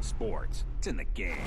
sports. It's in the game.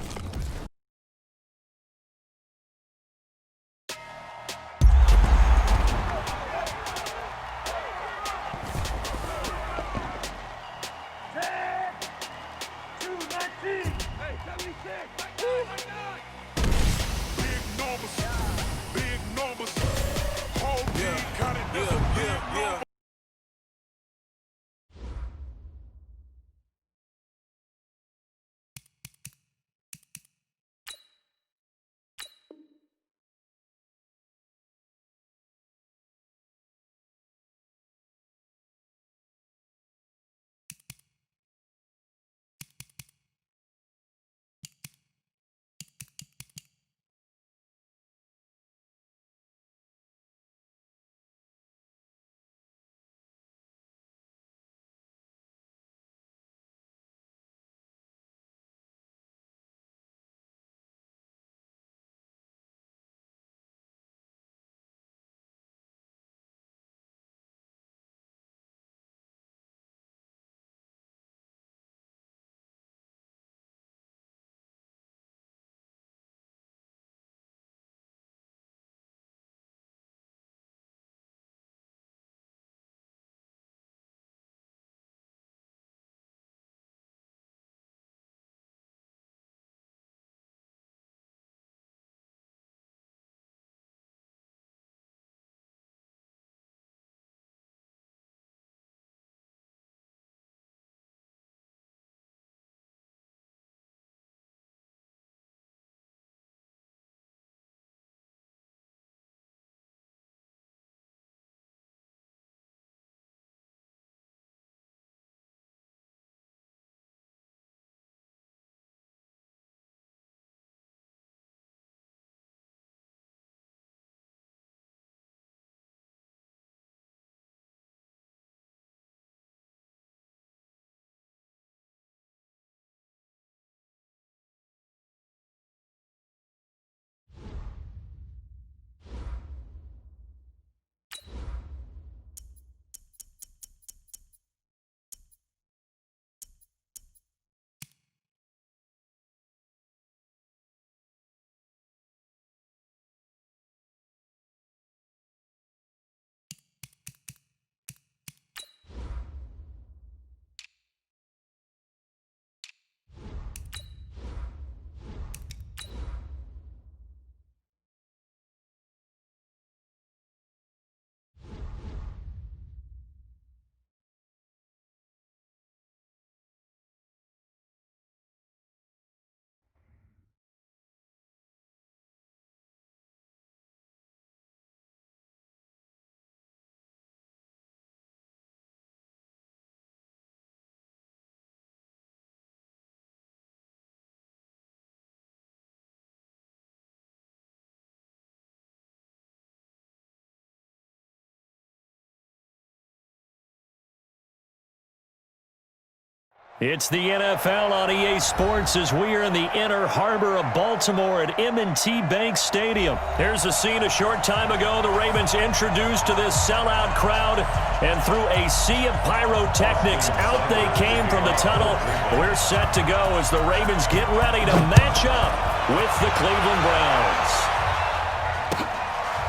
It's the NFL on EA Sports as we are in the inner harbor of Baltimore at M&T Bank Stadium. Here's a scene a short time ago. The Ravens introduced to this sellout crowd, and through a sea of pyrotechnics, out they came from the tunnel. We're set to go as the Ravens get ready to match up with the Cleveland Browns.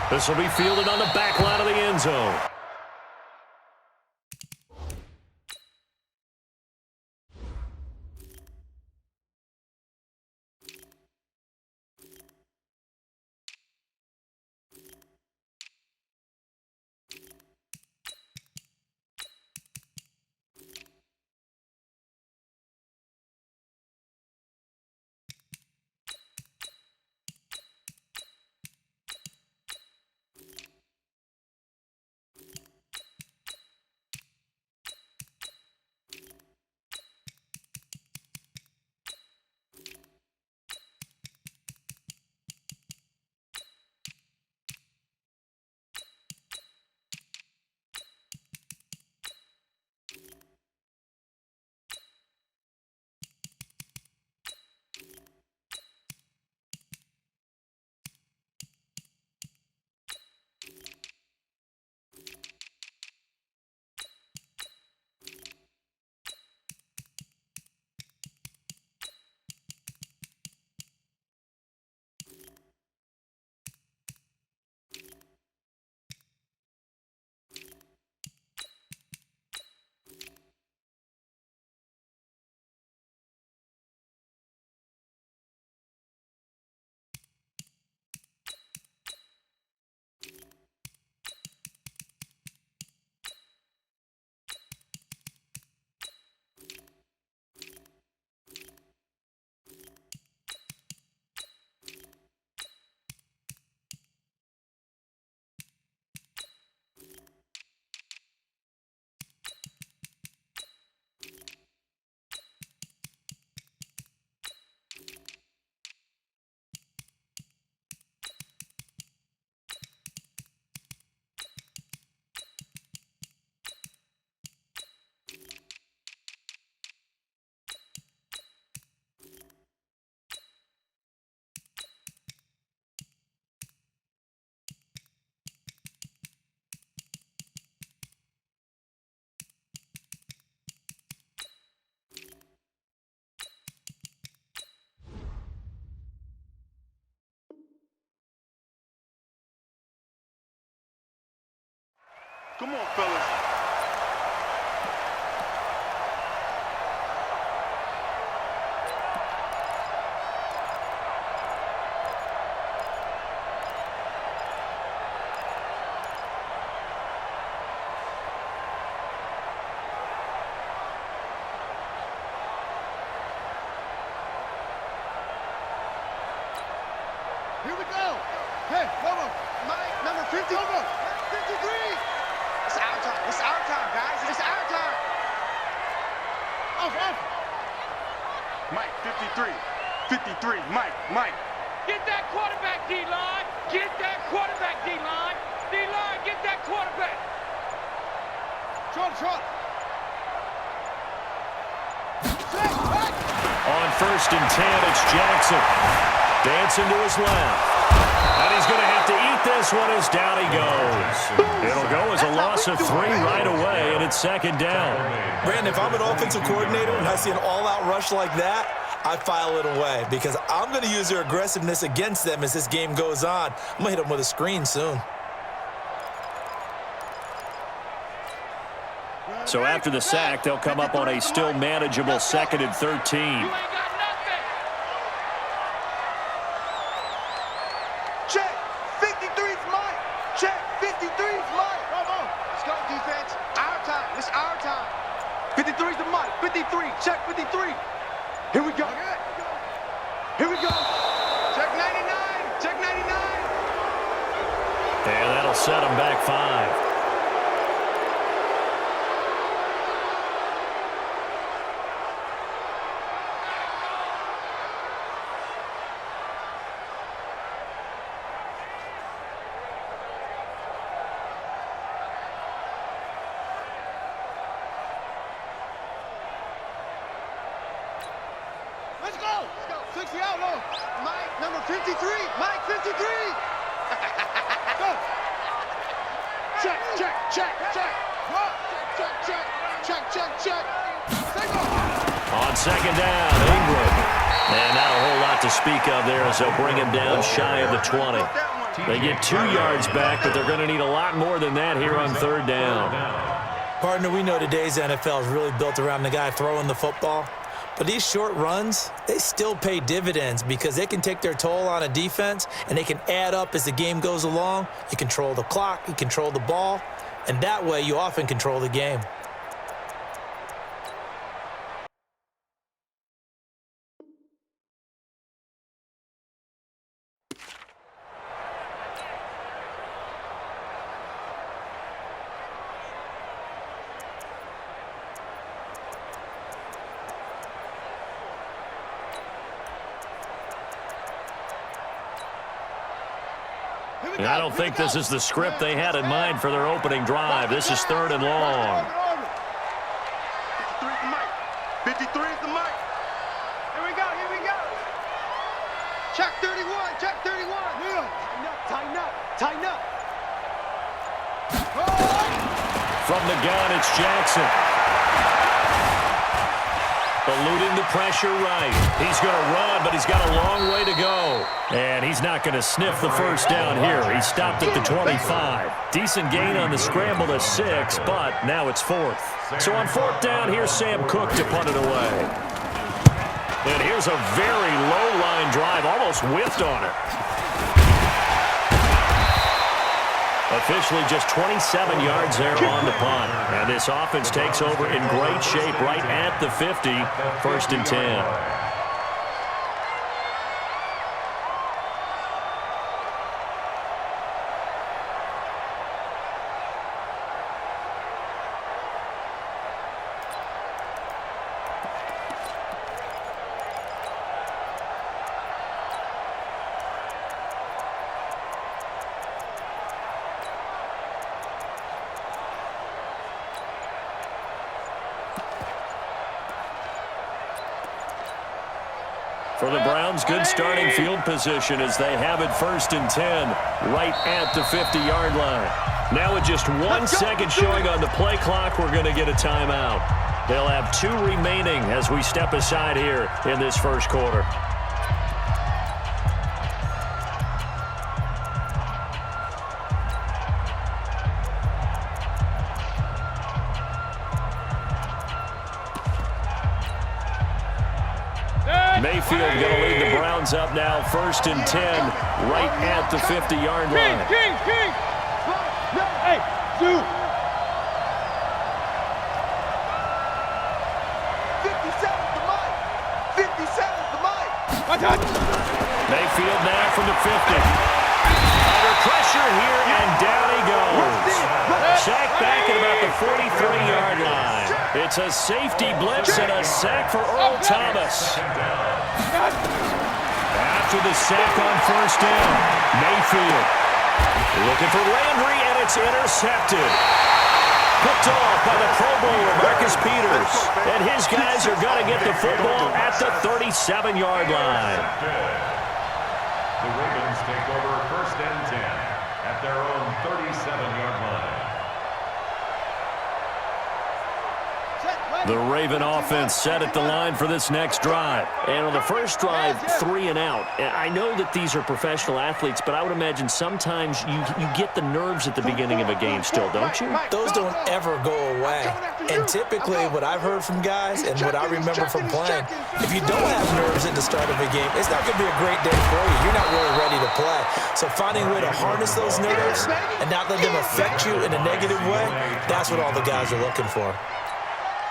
This will be fielded on the back line of the end zone. Come on, fellas. Here we go. Hey, Lobo. Mike, number 50. Lobo. 53. It's our time. It's our time, guys. It's our time. Off. Mike, 53. 53. Mike. Get that quarterback, D-line. Get that quarterback, D-line. D-line, get that quarterback. Trot. On 1st and 10, it's Jackson. Dancing to his left. And he's going to have to eat this one as down he goes. It'll go as a loss of 3 right away, and it's 2nd down. Brandon, if I'm an offensive coordinator and I see an all-out rush like that, I file it away because I'm going to use their aggressiveness against them as this game goes on. I'm going to hit them with a screen soon. So after the sack, they'll come up on a still manageable 2nd and 13. You ain't got nothing. Check. 53's Mike. Check. 53's Mike. Let's go, defense. Our time. It's our time. 53's the Mike. 53. Check 53. Here we go. Here we go. Check 99. Check 99. And that'll set them back 5. Let's go. 60 out low. Mike, number 53. Mike, 53. Go. Check. What? Check. On 2nd down, Ingram. And not a whole lot to speak of there as they'll bring him down shy of the 20. They get 2 yards back, but they're going to need a lot more than that here on 3rd down. Partner, we know today's NFL is really built around the guy throwing the football. But these short runs, they still pay dividends because they can take their toll on a defense and they can add up as the game goes along. You control the clock, you control the ball, and that way you often control the game. And I don't think this is the script they had in mind for their opening drive. This is 3rd and long. 53's the Mike. 53's the Mike. Here we go. Check 31. Tighten up. From the gun, it's Jackson. Eluding the pressure right. He's going to run, but he's got a long way to go. And he's not going to sniff the first down here. He stopped at the 25. Decent gain on the scramble to 6, but now it's 4th. So on 4th down, here's Sam Cook to punt it away. And here's a very low-line drive, almost whiffed on it. Officially just 27 yards there on the punt. And this offense takes over in great shape right at the 50, 1st and 10. For the Browns, good starting field position as they have it 1st and 10 right at the 50-yard line. Now with just 1 second showing on the play clock, we're going to get a timeout. They'll have 2 remaining as we step aside here in this first quarter. Mayfield going to lead the Browns up now, 1st and 10, right at the 50-yard line. Hey, dude. 57's the mic. 57's the mic. Mayfield now from the 50. Under pressure here, and down he goes. Sacked back at about the 43-yard line. It's a safety blitz and a sack for Earl Thomas. After the sack on 1st down, Mayfield looking for Landry, and it's intercepted. Picked off by the Pro Bowler, Marcus Peters. And his guys are going to get the football at the 37-yard line. The Ravens take over 1st and 10 at their own 37-yard line. The Raven offense set at the line for this next drive. And on the first drive, 3 and out. I know that these are professional athletes, but I would imagine sometimes you get the nerves at the beginning of a game still, don't you? Those don't ever go away. And typically what I've heard from guys and what I remember from playing, if you don't have nerves at the start of a game, it's not going to be a great day for you. You're not really ready to play. So finding a way to harness those nerves and not let them affect you in a negative way, that's what all the guys are looking for.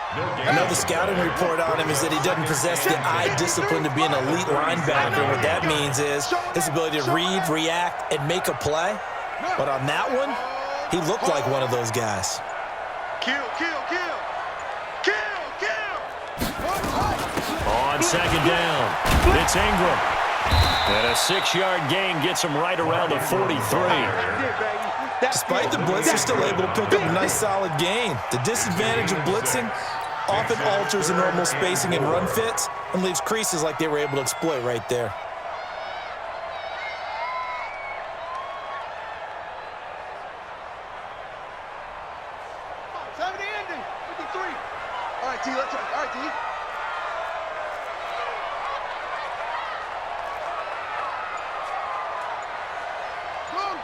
I know the scouting report on him is that he doesn't possess the eye discipline to be an elite linebacker. What that means is his ability to read, react, and make a play. But on that one, he looked like one of those guys. Kill, kill, kill. Kill, kill. On 2nd down, it's Ingram. And a 6-yard gain gets him right around the 43. Despite the blitz, they're still able to pick up a nice solid gain. The disadvantage of blitzing often alters the normal spacing and run fits and leaves creases like they were able to exploit right there. All right, T, let's try. All right, T.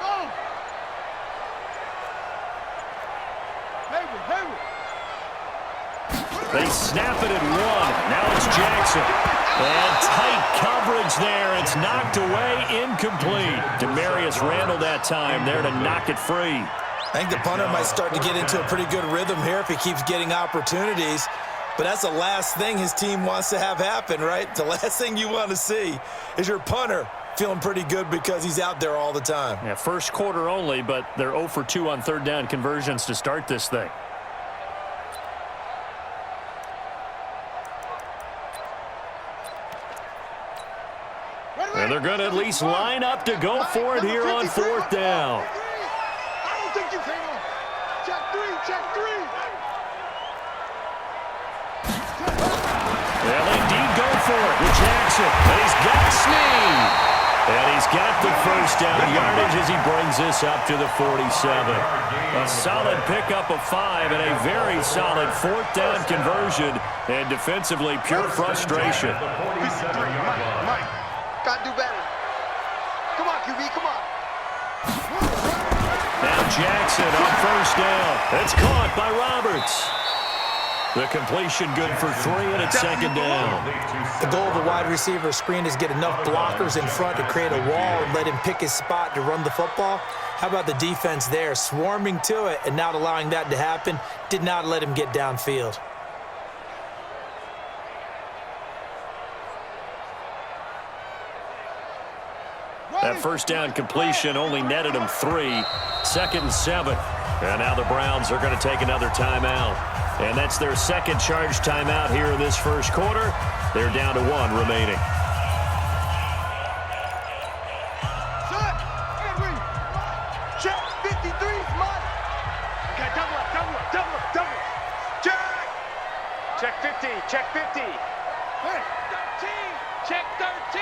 Go. Hayward. They snap it at 1. Now it's Jackson. And tight coverage there. It's knocked away, incomplete. Demarius Randall that time there to knock it free. I think the punter might start to get into a pretty good rhythm here if he keeps getting opportunities. But that's the last thing his team wants to have happen, right? The last thing you want to see is your punter feeling pretty good because he's out there all the time. Yeah, first quarter only, but they're 0 for 2 on 3rd down conversions to start this thing. And they're going to at least line up to go for it here on 4th down. I don't think you can. Check 3. They'll indeed go for it with Jackson. And he's got Snead. And he's got the 1st down yardage as he brings this up to the 47. A solid pickup of 5 and a very solid 4th down conversion. And defensively, pure frustration. Mike. Gotta do better. Come on, QB, come on. Now Jackson on 1st down. That's caught by Roberts. The completion good for 3, and it's 2nd down. The goal of a wide receiver screen is get enough blockers in front to create a wall and let him pick his spot to run the football. How about the defense there, swarming to it and not allowing that to happen? Did not let him get downfield. That 1st down completion only netted him 3. 2nd and 7. And now the Browns are going to take another timeout. And that's their 2nd charge timeout here in this 1st quarter. They're down to 1 remaining. Check 53's mine. Okay, double up. Check 50. Hey, 13. Check 13.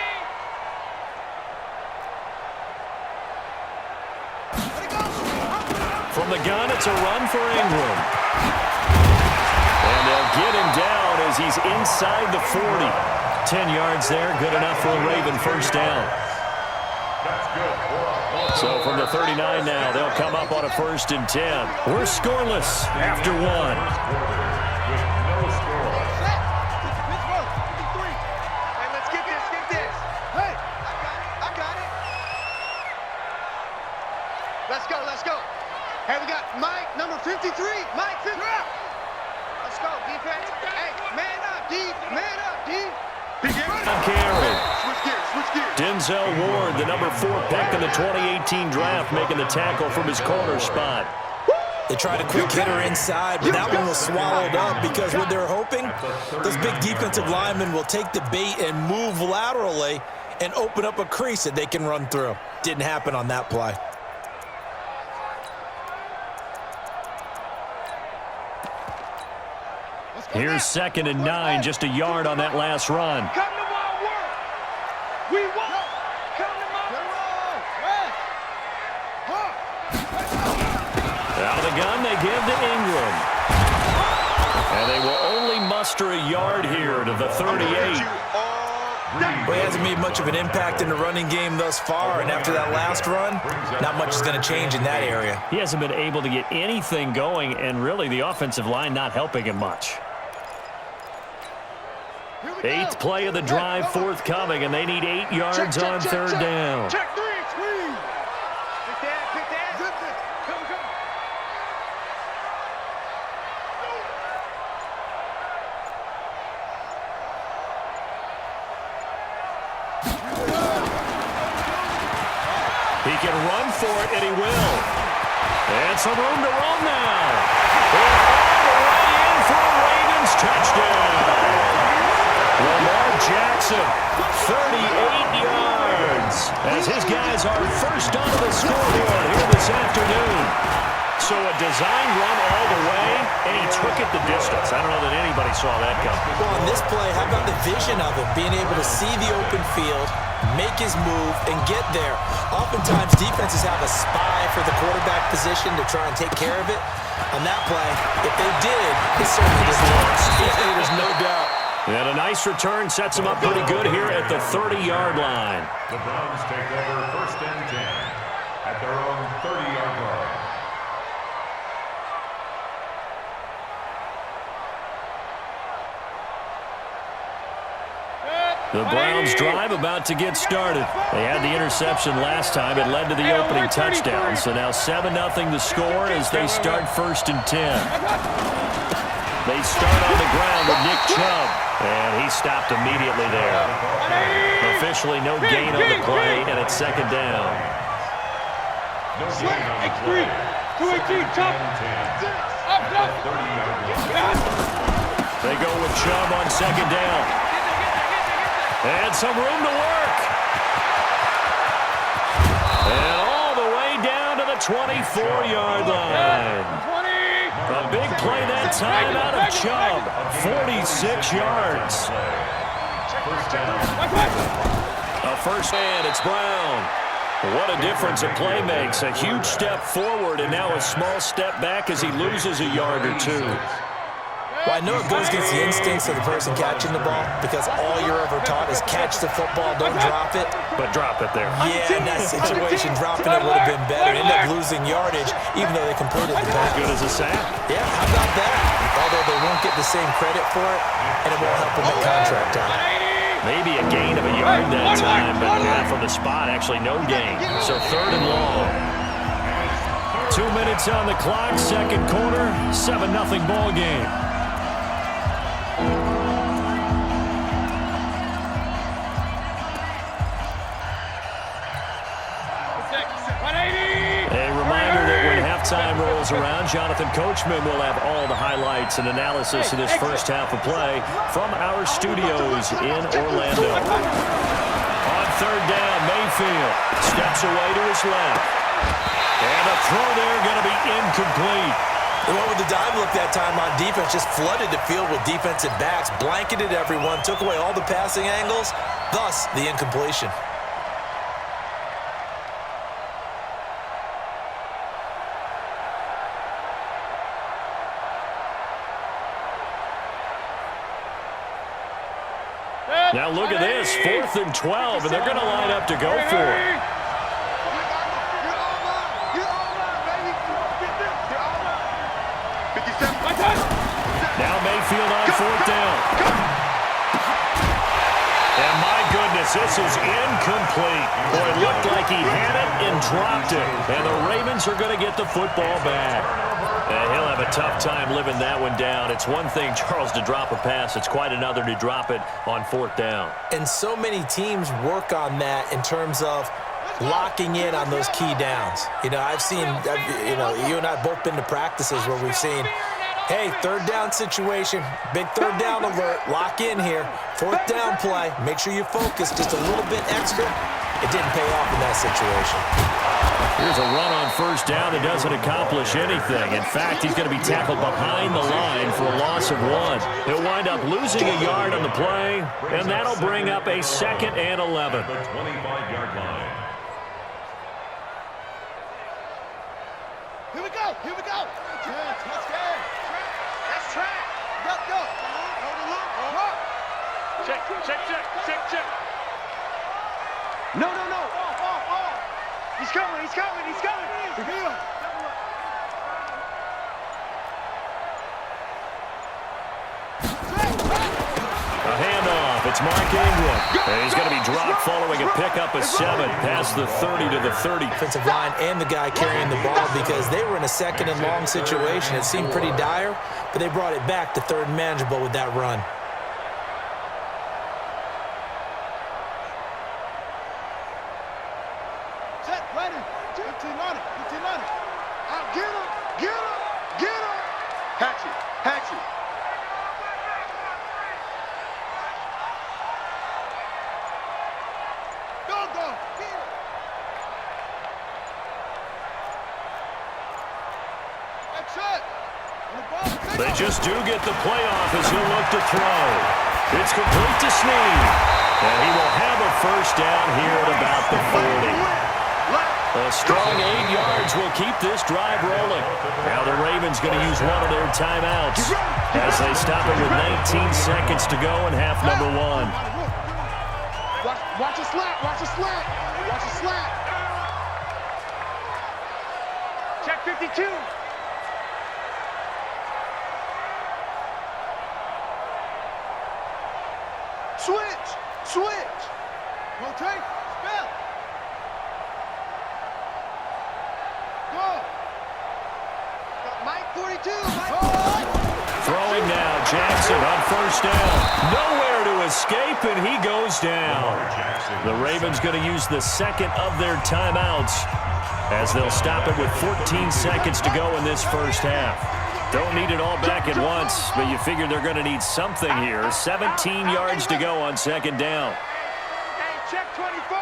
From the gun, it's a run for Ingram. And they'll get him down as he's inside the 40. 10 yards there, good enough for a Raven 1st down. So from the 39 now, they'll come up on a 1st and 10. We're scoreless after 1. Hey, let's get Let's go, let's go. Hey, we got Mike, number 53. Mike, 53. Let's go, defense. Hey, man up, D. Man up, D. Carry. Switch gears, switch gears. Denzel Ward, the number 4 pick in the 2018 draft, making the tackle from his corner spot. They tried a quick hitter inside, but that one was swallowed up because what they're hoping, those big defensive linemen will take the bait and move laterally and open up a crease that they can run through. Didn't happen on that play. Here's 2nd and 9, just a yard on that last run. Come to my work. We won't. Come to my Out of the gun, they give to Ingram. And they will only muster a yard here to the 38. Well, he hasn't made much of an impact in the running game thus far, and after that last run, not much is going to change in that area. He hasn't been able to get anything going, and really the offensive line not helping him much. 8th play of the drive forthcoming, and they need 8 yards on 3rd down. Check 3, squeeze. Pick that. Zip it. Come. He can run for it, and he will. And some room to run now. And all the way in for a Ravens touchdown. Lamar Jackson, 38 yards, as his guys are first onto the scoreboard here this afternoon. So a design run all the way, and he took it the distance. I don't know that anybody saw that coming. Well, on this play, how about the vision of him, being able to see the open field, make his move, and get there. Oftentimes, defenses have a spy for the quarterback position to try and take care of it. On that play, if they did, it certainly was lost. There's no doubt. And a nice return sets him up pretty good here at the 30-yard line. The Browns take over 1st and 10 at their own 30-yard line. The Browns drive about to get started. They had the interception last time. It led to the opening touchdown. So now 7-0 the score as they start 1st and 10. They start on the ground with Nick Chubb. And he stopped immediately there. Officially no gain on the play, and it's 2nd down. No gain on the play. 218, Chubb. They go with Chubb on 2nd down. And some room to work. And all the way down to the 24-yard line. A big play that time out of Chubb. 46 yards. A first man, it's Brown. What a difference a play makes. A huge step forward and now a small step back as he loses a yard or two. Well, I know it goes against the instincts of the person catching the ball because all you're ever taught is catch the football, don't drop it. But drop it there. Yeah, in that situation, dropping it would have been better. End up losing yardage, even though they completed the pass. As good as a sack. Yeah, how about that? Although they won't get the same credit for it, and it won't help them at contract time. Maybe a gain of a yard that time, but not from the spot. Actually, no gain. So 3rd and long. 2 minutes on the clock, 2nd quarter, 7-0 ball game. Time rolls around. Jonathan Coachman will have all the highlights and analysis of this first half of play from our studios in Orlando. On 3rd down, Mayfield steps away to his left. And a throw there going to be incomplete. They went with the dive look that time on defense, just flooded the field with defensive backs, blanketed everyone, took away all the passing angles, thus the incompletion. Now look at this, 4th and 12, and they're going to line up to go for it. Now Mayfield on 4th down. And my goodness, This is incomplete. Boy, it looked like he had it and dropped it. And the Ravens are going to get the football back. And he'll have a tough time living that one down. It's one thing, Charles, to drop a pass. It's quite another to drop it on 4th down. And so many teams work on that in terms of locking in on those key downs. You know, you and I have both been to practices where we've seen, hey, 3rd down situation, big 3rd down alert, lock in here, 4th down play, make sure you focus just a little bit extra. It didn't pay off in that situation. Here's a run on 1st down that doesn't accomplish anything. In fact, he's going to be tackled behind the line for a loss of 1. He'll wind up losing a yard on the play, and that'll bring up a 2nd and 11. The 25-yard line. Here we go. Here we go. Let's go. That's track. Go. Check. No. He's coming. Reveal. A handoff. It's Mark Ingram. And he's going to be dropped following a pickup of 7 past the 30 to the 30. Offensive line and the guy carrying the ball because they were in a 2nd and long situation. It seemed pretty dire, but they brought it back to 3rd and manageable with that run. Set, ready. 15 on it. Out, get him. Hatchet. Go. Here. That's it. They just do get the playoff as he'll look to throw. It's complete to Snead. And he will have a 1st down here at about the 40. A strong 8 yards will keep this drive rolling. Now the Ravens going to use one of their timeouts as they stop it with 19 seconds to go in half number 1. Watch a slat. Check 52. Switch. Rotate. Spell. Go. Mike 42. Throwing now, Jackson on 1st down. Nowhere to escape, and he goes down. The Ravens going to use the 2nd of their timeouts as they'll stop it with 14 seconds to go in this 1st half. Don't need it all back at once, but you figure they're going to need something here. 17 yards to go on 2nd down. Hey, check 24.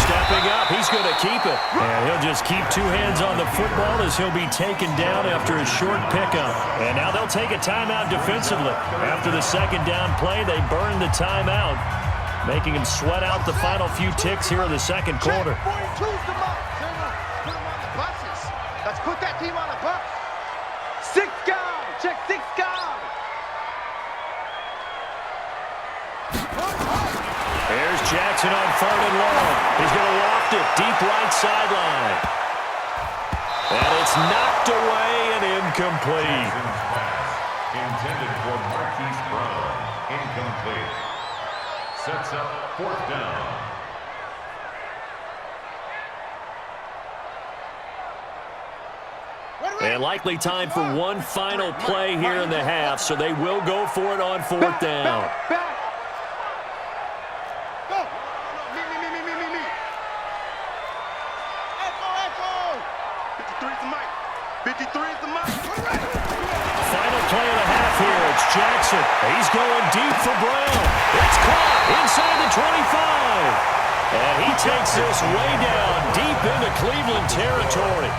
Stepping up, he's going to keep it. And he'll just keep 2 hands on the football as he'll be taken down after a short pickup. And now they'll take a timeout defensively. After the 2nd down play, they burn the timeout, making him sweat out the final few ticks here in the 2nd quarter. 42's the mark. Put him on the buses. Let's put that team on a bus. 6 guard. Check 6 guard. There's Jackson on 3rd and long. He's going to loft it deep right sideline. And it's knocked away and incomplete. Intended for Marquise Brown. Incomplete. Sets up 4th down. And likely time for one final play here in the half, so they will go for it on 4th down. Back. Go. Me. Echo. 53's the mic. 53's the mic. Final play of the half here. It's Jackson. He's going deep for Brown. It's caught inside the 25. And he takes this way down deep into Cleveland territory.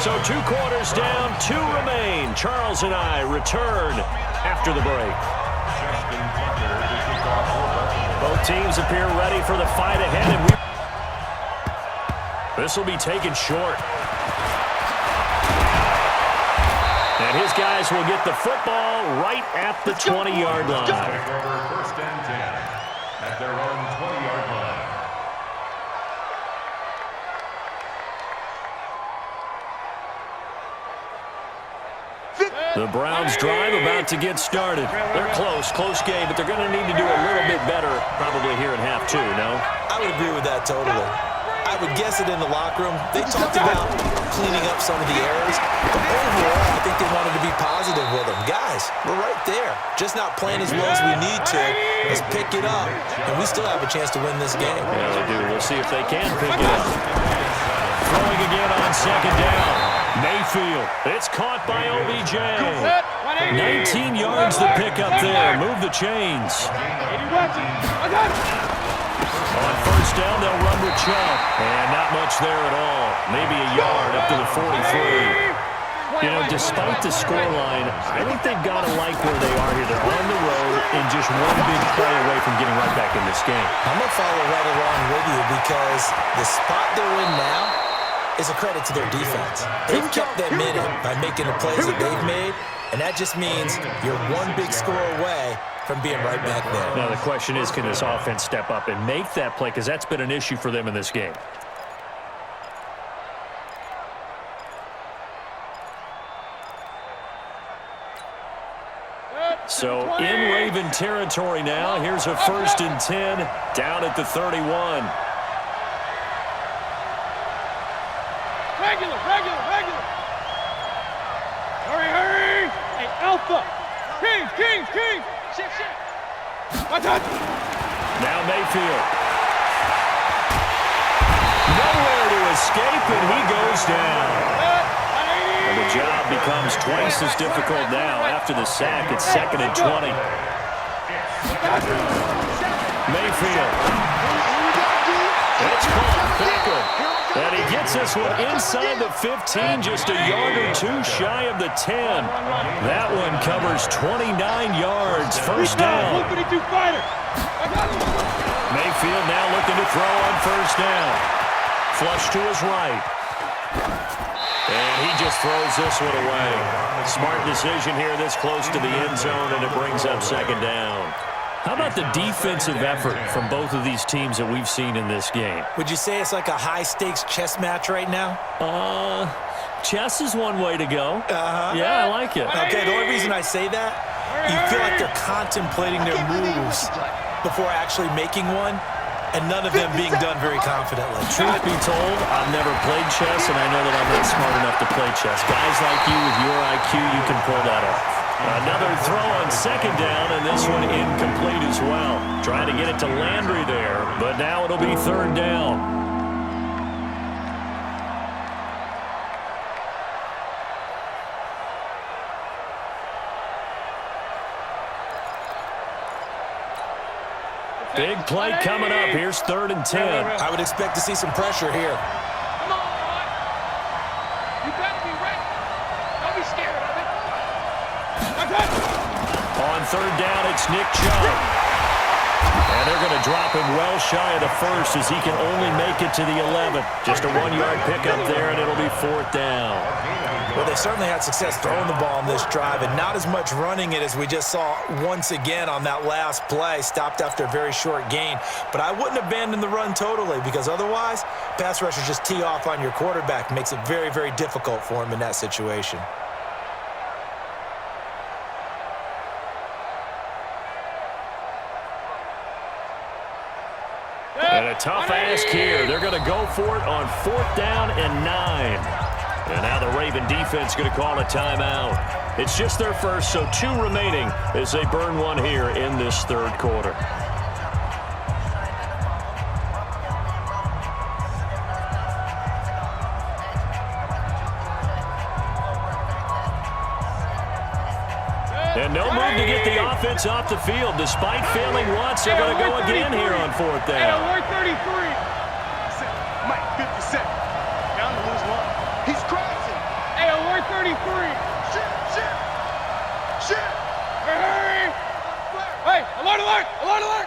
So 2 quarters down, 2 remain. Charles and I return after the break. Both teams appear ready for the fight ahead, and this will be taken short. And his guys will get the football right at the 20-yard line. Take over 1st and 10 at their own 20-yard line. The Browns drive about to get started. They're close game, but they're going to need to do a little bit better probably here in half two, no? I would agree with that totally. I would guess it in the locker room. They talked about cleaning up some of the errors, but overall, I think they wanted to be positive with them. Guys, we're right there. Just not playing as well as we need to. Let's pick it up, and we still have a chance to win this game. Yeah, they do. We'll see if they can pick it up. Throwing again on second down. Mayfield. It's caught by OBJ. 19 yards to pick up there. Move the chains. On first down, they'll run with Chubb. And not much there at all. Maybe a yard up to the 43. You know, despite the scoreline, I think they've got to like where they are here. They're on the road and just one big play away from getting right back in this game. I'm going to follow right along with you because the spot they're in now is a credit to their defense. They've kept them in it by making the plays that they've made, and that just means you're one big score away from being right back there. Now the question is, can this offense step up and make that play? Because that's been an issue for them in this game. So in Raven territory now. Here's a 1st and 10 down at the 31. Regular. Hurry. Hey, Alpha. King. Shift. My touch. Now Mayfield. Nowhere to escape, and he goes down. And the job becomes twice as difficult now after the sack. It's 2nd and 20. Mayfield. It's caught. Beckham. And he gets this one inside the 15, just a yard or two shy of the 10. That one covers 29 yards. First down. Mayfield now looking to throw on first down. Flush to his right. And he just throws this one away. Smart decision here this close to the end zone, and it brings up 2nd down. How about the defensive effort from both of these teams that we've seen in this game? Would you say it's like a high-stakes chess match right now? Chess is one way to go. Yeah, I like it. Okay, the only reason I say that, you feel like they're contemplating their moves before actually making one, and none of them being done very confidently. Truth be told, I've never played chess, and I know that I'm not smart enough to play chess. Guys like you with your IQ, you can pull that off. Another throw on 2nd down, and this one incomplete as well. Trying to get it to Landry there, but now it'll be 3rd down. Big play coming up. Here's 3rd and 10. I would expect to see some pressure here. Come on, Rod. You better be ready. Don't be scared of it. On 3rd down, it's Nick Chubb. And they're going to drop him well shy of the 1st as he can only make it to the 11th. Just a 1-yard pickup there, and it'll be 4th down. Well, they certainly had success throwing the ball on this drive, and not as much running it as we just saw once again on that last play. Stopped after a very short gain. But I wouldn't abandon the run totally, because otherwise, pass rushers just tee off on your quarterback. Makes it very, very difficult for him in that situation. And a tough ask here. They're going to go for it on 4th down and 9. And now the Raven defense going to call a timeout. It's just their first, so 2 remaining as they burn one here in this 3rd quarter. And no move to get the offense off the field. Despite failing once, they're going to go again here on 4th down. Hey, 33. Mike, 50 seconds. Down to lose 1. He's crossing. Hey, alert 33. Shit. Hey. Hey, alert.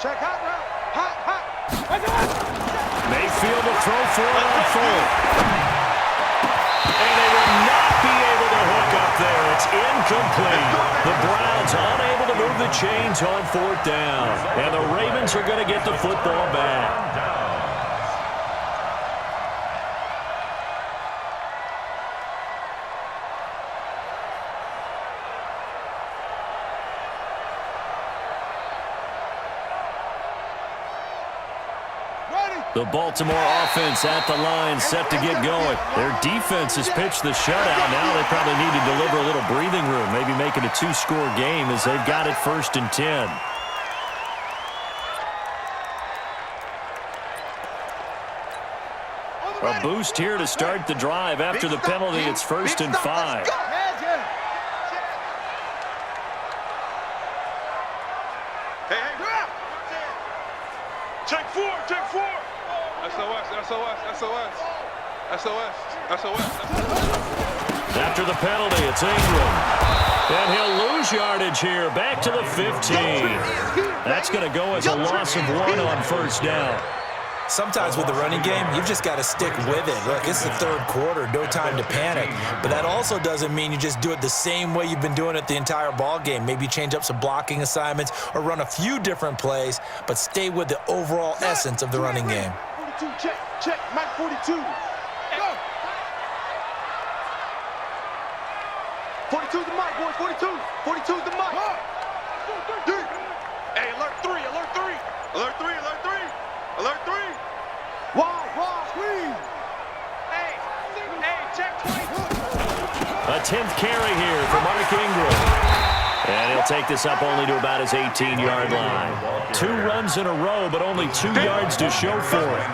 Check hot route. Hot. Mayfield will throw for it on 4th. And they will not be able to hook up there. It's incomplete. The Browns unable to move the chains on 4th down. And the Ravens are going to get the football back. The Baltimore offense at the line, set to get going. Their defense has pitched the shutout. Now they probably need to deliver a little breathing room, maybe make it a 2-score game as they've got it 1st and 10. A boost here to start the drive. After the penalty, it's 1st and 5. Check 4, check 4. SOS, SOS, SOS. SOS, SOS. After the penalty, it's Ingram. And he'll lose yardage here. Back to the 15. That's going to go as a loss of 1 on 1st down. Sometimes with the running game, you've just got to stick with it. Look, it's the 3rd quarter, no time to panic. But that also doesn't mean you just do it the same way you've been doing it the entire ball game. Maybe change up some blocking assignments or run a few different plays, but stay with the overall essence of the running game. 42, check, check, Mike 42. Go. 42's the mic, boys, 42. 42's the mic. Hey, alert 3, alert 3. Alert 3, alert 3. Alert 3. Wide, squeeze. Hey, check 20. A 10th carry here for Mark Ingram. And he'll take this up only to about his 18-yard line. 2 runs in a row, but only 2 yards to show for it.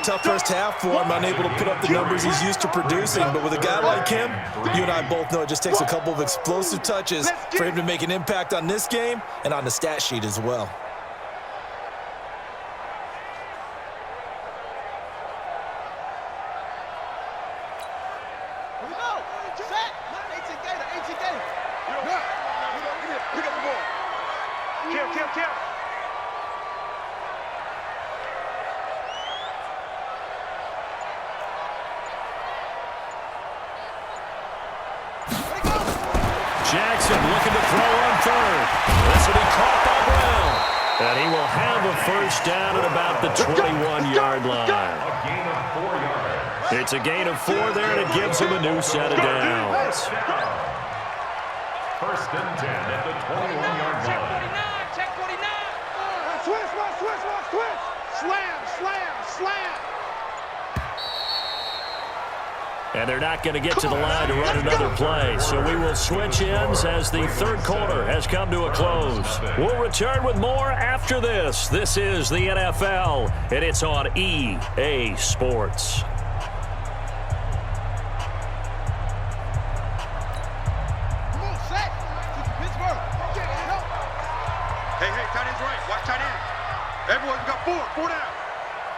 Tough first half for him, unable to put up the numbers he's used to producing. But with a guy like him, you and I both know it just takes a couple of explosive touches for him to make an impact on this game and on the stat sheet as well. Jackson looking to throw on 3rd. This will be caught by Brown. And he will have a 1st down at about the 21-yard line. A gain of 4 yards. It's a gain of 4 there, and it gives him a new set of downs. 1st and 10 at the 21-yard Check line. 49, check 49. Switch. Slam, slam, slam. And they're not going to get to the line to run another play. So we will switch ends as the 3rd quarter has come to a close. We'll return with more after this. This is the NFL, and it's on EA Sports. Hey, tight end's right. Watch tight end. Everyone, we got 4 down.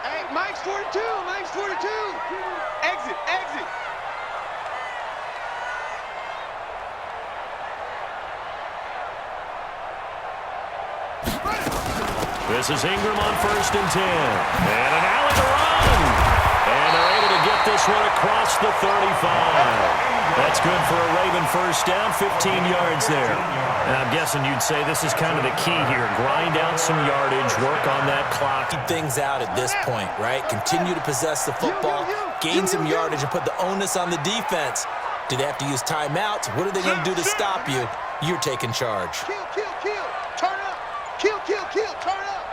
Hey, Mike's 42. Exit. This is Ingram on 1st and 10. And an alley to run. And they're able to get this one across the 35. That's good for a Raven 1st down, 15 yards there. And I'm guessing you'd say this is kind of the key here. Grind out some yardage, work on that clock. Keep things out at this point, right? Continue to possess the football, gain some yardage, and put the onus on the defense. Do they have to use timeouts? What are they going to do to stop you? You're taking charge. Kill. Turn up. Kill. Turn up.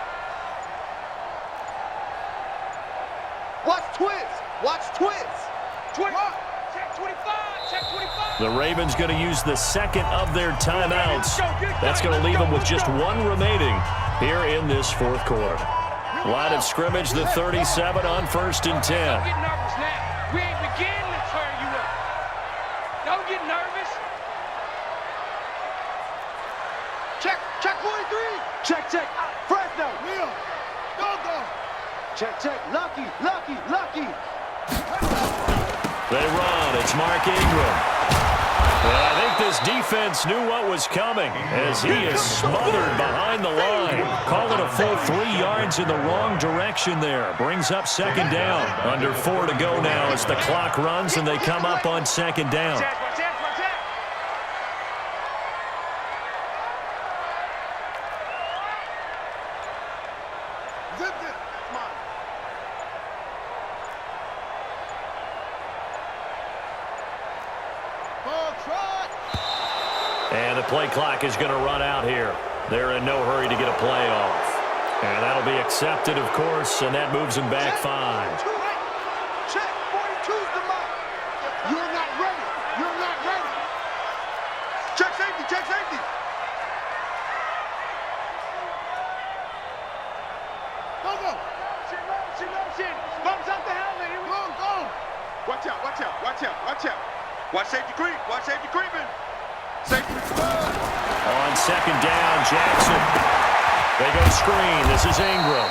Watch twist. Check 25, check 25. The Ravens going to use the 2nd of their timeouts. That's going to leave them with just 1 remaining here in this 4th quarter. Line of scrimmage, the 37 on 1st and 10. Don't get nervous now. We ain't beginning to turn you up. Don't get nervous. Check 43. Check. Fresno. Neil. Go. Check. Lucky. They run. It's Mark Ingram. And I think this defense knew what was coming as he is smothered behind the line. Call it a full 3 yards in the wrong direction there. Brings up 2nd down. Under 4 to go now as the clock runs and they come up on 2nd down. Check. And the play clock is going to run out here. They're in no hurry to get a play off. And that'll be accepted, of course, and that moves him back 5. Check. 42's the mark. You're not ready. You're not ready. Check safety, check safety. Go. Motion. Bumps out the helmet. Here we go. Watch out, watch out, watch out, watch out. Watch safety creep, watch safety creeping. Safety. On second down, Jackson. They go screen. This is Ingram.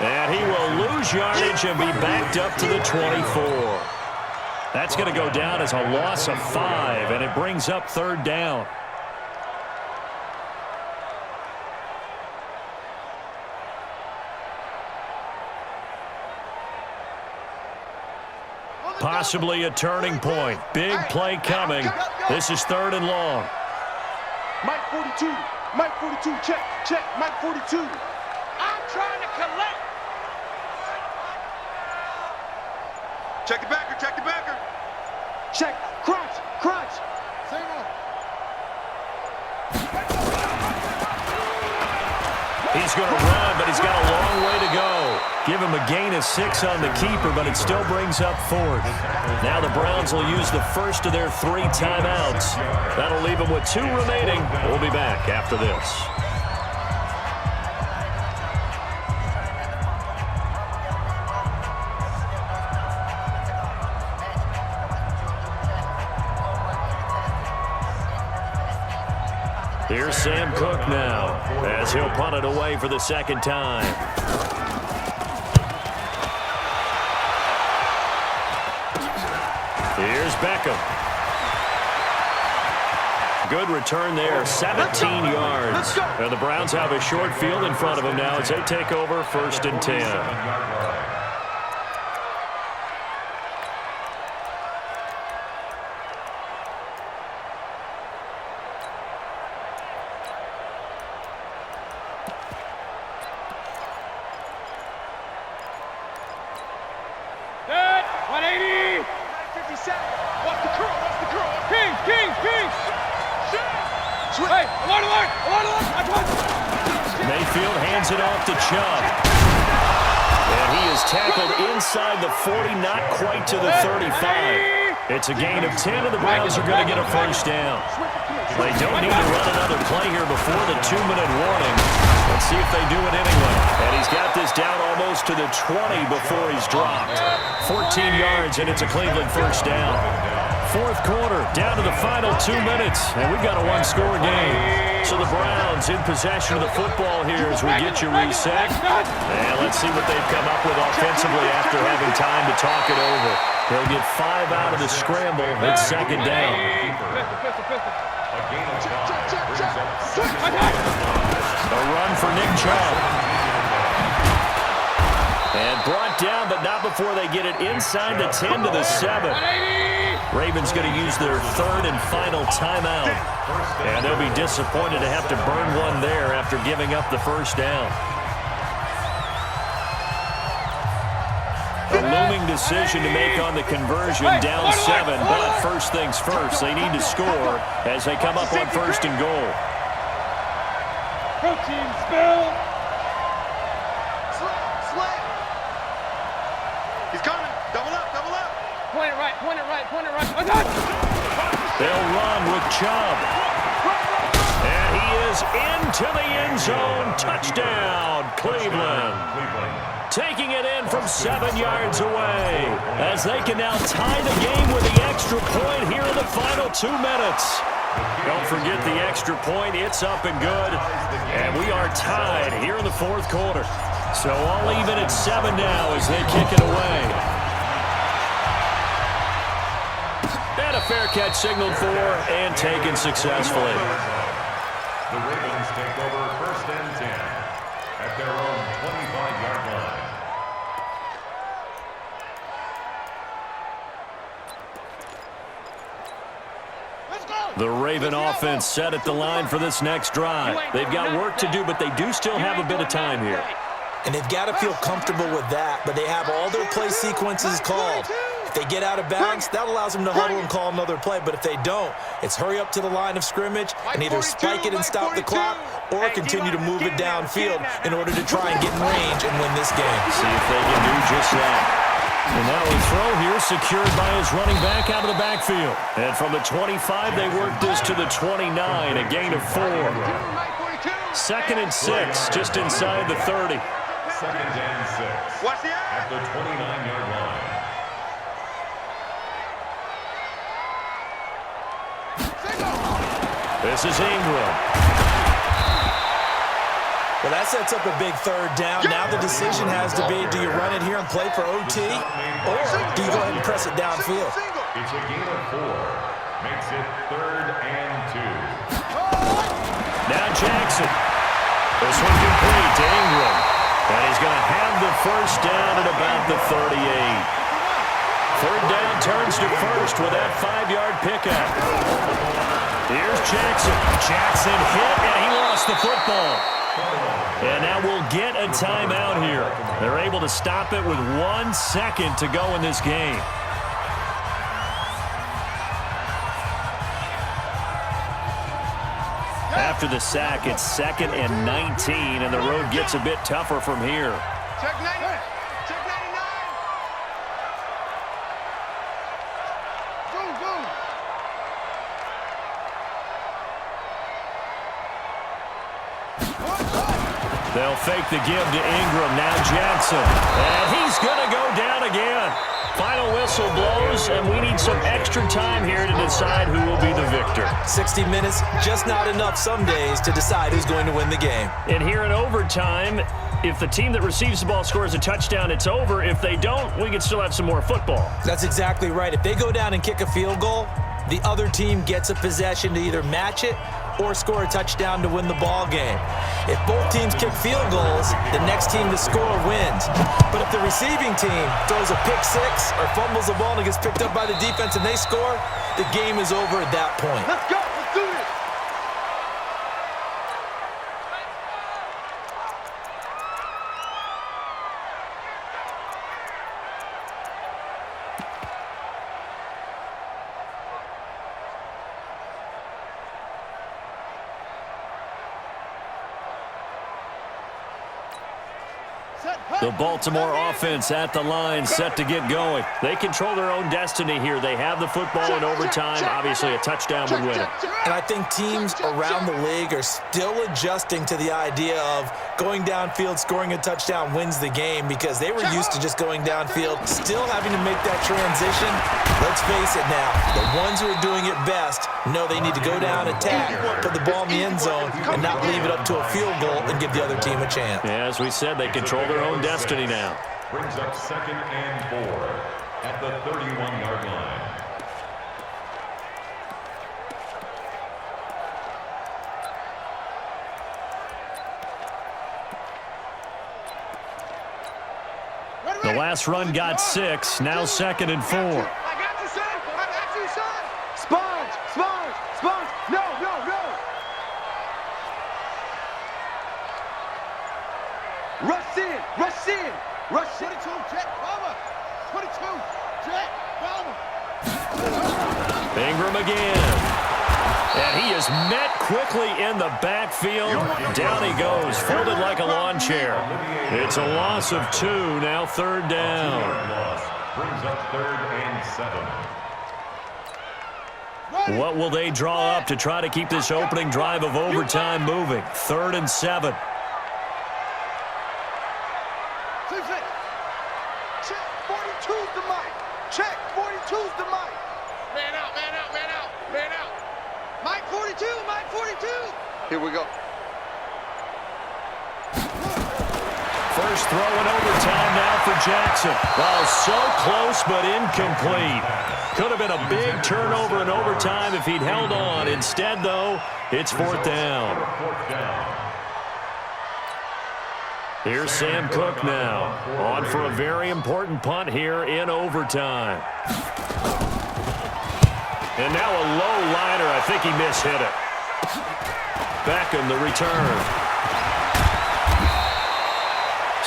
And he will lose yardage and be backed up to the 24. That's going to go down as a loss of 5, and it brings up third down. Possibly a turning point. Big play coming. This is third and long. Mike 42. Mike 42. Check. Mike 42. I'm trying to collect. Check the backer, check the backer. Check. Crunch. He's going to run, but he's got a long way to go. Give him a gain of 6 on the keeper, but it still brings up fourth. Now the Browns will use the first of their 3 timeouts. That'll leave them with 2 remaining. We'll be back after this. Here's Sam Cook now, as he'll punt it away for the second time. Here's Beckham. Good return there, 17 yards. And the Browns have a short field in front of them now as they take over 1st and 10. Mayfield hands it off to Chubb. And he is tackled inside the 40, not quite to the 35. It's a gain of 10, and the Browns are going to get a first down. They don't need to run another play here before the 2-minute warning. Let's see if they do it anyway. And he's got this down almost to the 20 before he's dropped. 14 yards, and it's a Cleveland first down. 4th quarter, down to the final 2 minutes, and we've got a 1-score game. So the Browns in possession of the football here as we get you reset. And let's see what they've come up with offensively after having time to talk it over. They'll get 5 out of the scramble. It's second down. A run for Nick Chubb. And brought down, but not before they get it inside the 10 to the 7. Ravens going to use their 3rd and final timeout. And they'll be disappointed to have to burn one there after giving up the first down. A looming decision to make on the conversion, down 7. But first things first, they need to score as they come up on 1st and goal. Protein spill. Slam. He's coming. Double up. Point it right. They'll run with Chubb. And he is into the end zone. Touchdown, Cleveland. Taking it in from 7 yards away as they can now tie the game with the extra point here in the final 2 minutes. Don't forget the extra point. It's up and good. And we are tied here in the 4th quarter. So all even at 7 now as they kick it away. And a fair catch signaled for and taken successfully. The Ravens take over 1st and 10 at their own 25-yard line. The Raven offense set at the line for this next drive. They've got work to do, but they do still have a bit of time here. And they've got to feel comfortable with that, but they have all their play sequences called. If they get out of bounds, that allows them to huddle and call another play. But if they don't, it's hurry up to the line of scrimmage and either spike it and stop the clock or continue to move it downfield in order to try and get in range and win this game. See if they can do just that. And now a throw here secured by his running back out of the backfield. And from the 25, they work this to the 29, a gain of 4. 2nd and 6, just inside the 30. 2nd and 6. What's the At the 29-yard line. This is Ingram. Well, that sets up a big 3rd down. Now the decision has to be, do you run it here and play for OT, or do you go ahead and press it downfield? It's a gain of 4. Makes it 3rd and 2. Now Jackson. This one complete to Ingram. And he's going to have the 1st down at about the 38. 3rd down turns to 1st with that 5-yard pickup. Here's Jackson. Jackson hit, and he lost the football. And now we'll get a timeout here. They're able to stop it with 1 second to go in this game. After the sack, it's 2nd and 19, and the road gets a bit tougher from here. Check 99. Check 99. Zoom, zoom. They'll fake the give to Ingram. Now Jackson. And he's going to go down again. Final whistle blows, and we need some extra time here to decide who will be the victor. 60 minutes, just not enough some days to decide who's going to win the game. And here in overtime, if the team that receives the ball scores a touchdown, it's over. If they don't, we can still have some more football. That's exactly right. If they go down and kick a field goal, the other team gets a possession to either match it or score a touchdown to win the ball game. If both teams kick field goals, the next team to score wins. But if the receiving team throws a pick 6 or fumbles the ball and it gets picked up by the defense and they score, the game is over at that point. Let's go. Let's do this. The Baltimore offense at the line, set to get going. They control their own destiny here. They have the football in overtime. Obviously, a touchdown would win it. And I think teams around the league are still adjusting to the idea of going downfield, scoring a touchdown wins the game, because they were used to just going downfield, still having to make that transition. Let's face it now, the ones who are doing it best know they need to go down, attack, put the ball in the end zone, and not leave it up to a field goal and give the other team a chance. Yeah, as we said, they control their own destiny now. Brings up 2nd and 4 at the 31-yard line. The last run got 6, now 2nd and 4. I got you, son. I got you, son. Sponge, sponge, sponge. No, no, no. Rush in, rush in, rush in. 22, Jet, Bomber. 22, Jet, Bomber. Ingram again. And he is met quickly in the backfield. Down he goes, folded like a lawn chair. It's a loss of 2, now 3rd down. Loss brings up 3rd and 7. What will they draw up to try to keep this opening drive of overtime moving? 3rd and 7. Check, 42's the mic. Check, 42's the mic. Man out, man out, man out, man out. Mike 42, Mike 42. Here we go. First throw in overtime now for Jackson. Oh, so close but incomplete. Could have been a big turnover in overtime if he'd held on. Instead, though, it's 4th down. Here's Sam Cook now, on for a very important punt here in overtime. And now a low liner. I think he mishit it. Beckham, the return.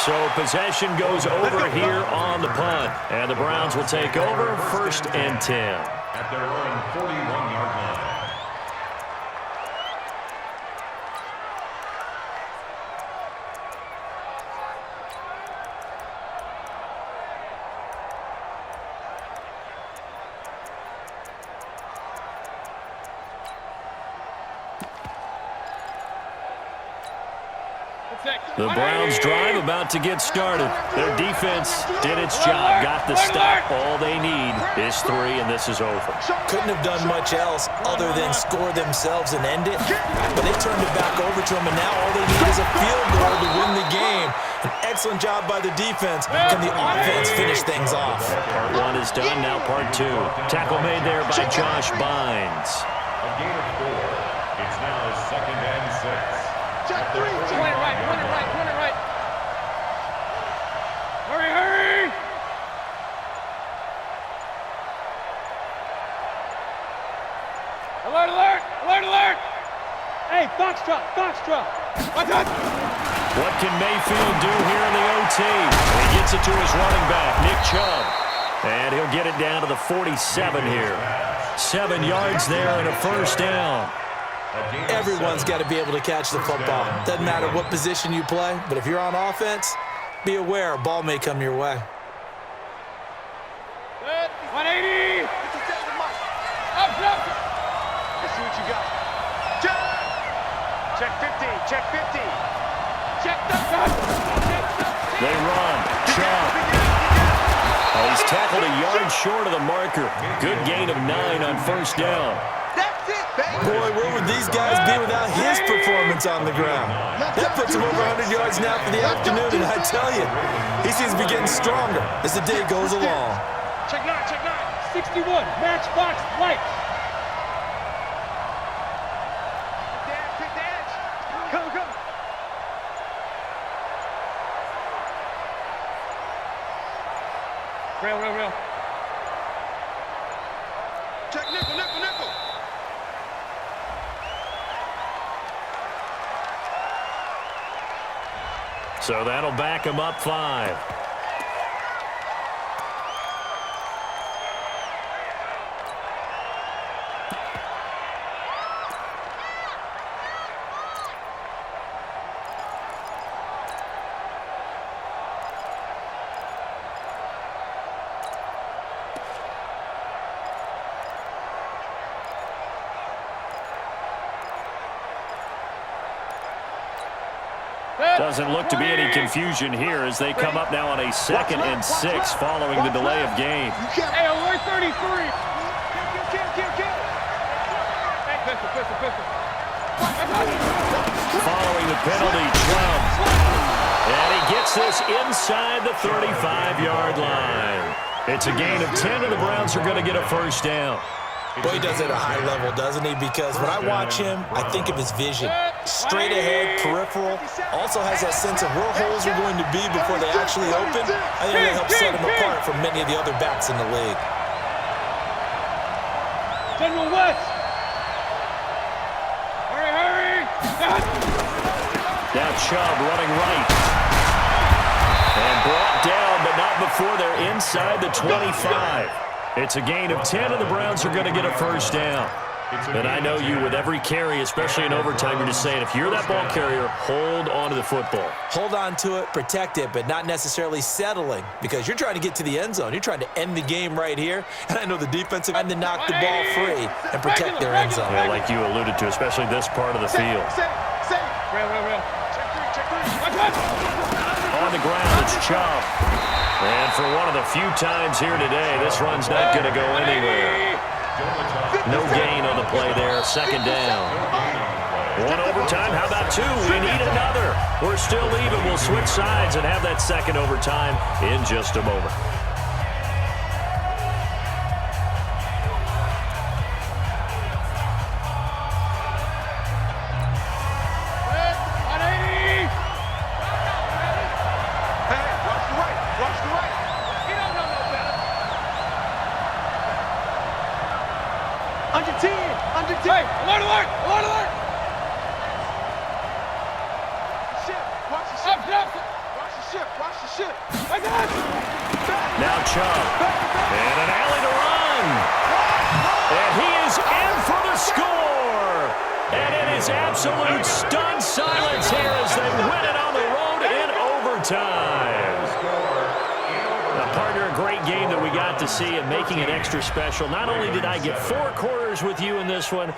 So possession goes over here on the punt. And the Browns will take over 1st and 10. At their own 41-yard line. The Browns drive about to get started. Their defense did its job, got the stop. All they need is 3, and this is over. Couldn't have done much else other than score themselves and end it, but they turned it back over to them, and now all they need is a field goal to win the game. An excellent job by the defense. Can the offense finish things off? Part 1 is done, now part 2. Tackle made there by Josh Bynes. A gain of 4. It's now 2nd and 6. Check 3. Point it right, point it right, point it right. Hurry, hurry! Alert, alert, alert, alert! Hey, foxtrot, foxtrot. What can Mayfield do here in the OT? He gets it to his running back, Nick Chubb. And he'll get it down to the 47 here. 7 yards there and a 1st down. Everyone's got to be able to catch the football. Doesn't matter what position you play, but if you're on offense, be aware a ball may come your way. 180! Up, up! Let's see what you got. Check 50, check 50. Check the They run. Chubb. Oh, he's tackled a yard short of the marker. Good gain of 9 on 1st down. That's it, baby. Boy, where would these guys be without his performance on the ground? That puts him over 100 yards now for the afternoon, and I tell you, he seems to be getting stronger as the day goes along. Check 9, check 9. 61, matchbox light. Pick the edge. Come, come. Rail. Check nickel, nickel, nickel. So that'll back him up 5. Doesn't look to be any confusion here as they come up now on a 2nd and 6 following the delay of game. Hey, alert 33. Kill. Hey, pistol. Following the penalty, Trump. And he gets this inside the 35-yard line. It's a gain of 10, and the Browns are going to get a 1st down. Boy, he does it at a high level, doesn't he? Because when I watch him, I think of his vision. Straight ahead, peripheral. Also has that sense of where holes are going to be before they actually open. I think that helps set him apart from many of the other backs in the league. General West. Hurry. Now Chubb running right. And brought down, but not before they're inside the 25. It's a gain of 10, and the Browns are going to get a 1st down. And I know you, with every carry, especially in overtime, you're just saying, if you're that ball carrier, hold on to the football. Hold on to it, protect it, but not necessarily settling, because you're trying to get to the end zone. You're trying to end the game right here, and I know the defensive trying to knock the ball free and protect their end zone. Yeah, like you alluded to, especially this part of the field. Rail. Check 3. On the ground, it's Chubb. And for one of the few times here today, this run's not going to go anywhere. No gain on the play there, 2nd down. 1 overtime, how about 2? We need another. We're still even. We'll switch sides and have that 2nd overtime in just a moment. Under 10. Hey, alert. Watch the ship. Up. Watch the shift. Watch the shift. I got you. Now Chubb. And an alley to run. And he is in for the score. And it is absolute stunned silence here as they win it on the road in overtime. Now, partner, a great game that we got to see and making it extra special. Not only did I get 4 quarters with you in this one,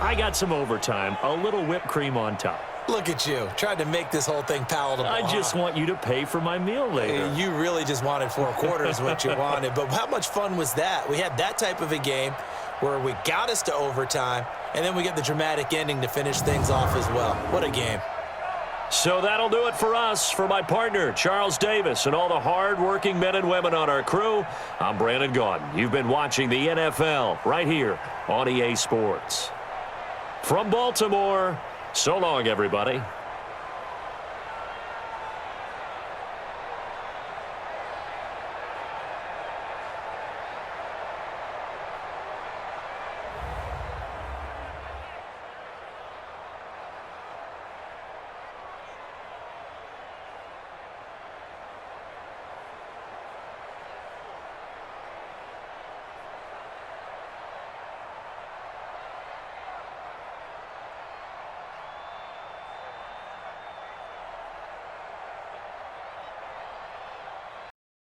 I got some overtime, a little whipped cream on top. Look at you, tried to make this whole thing palatable. I just want you to pay for my meal later. You really just wanted 4 quarters what you wanted. But how much fun was that? We had that type of a game where we got us to overtime, and then we get the dramatic ending to finish things off as well. What a game. So that'll do it for us. For my partner, Charles Davis, and all the hard-working men and women on our crew, I'm Brandon Gaudin. You've been watching the NFL right here on EA Sports. From Baltimore, so long, everybody.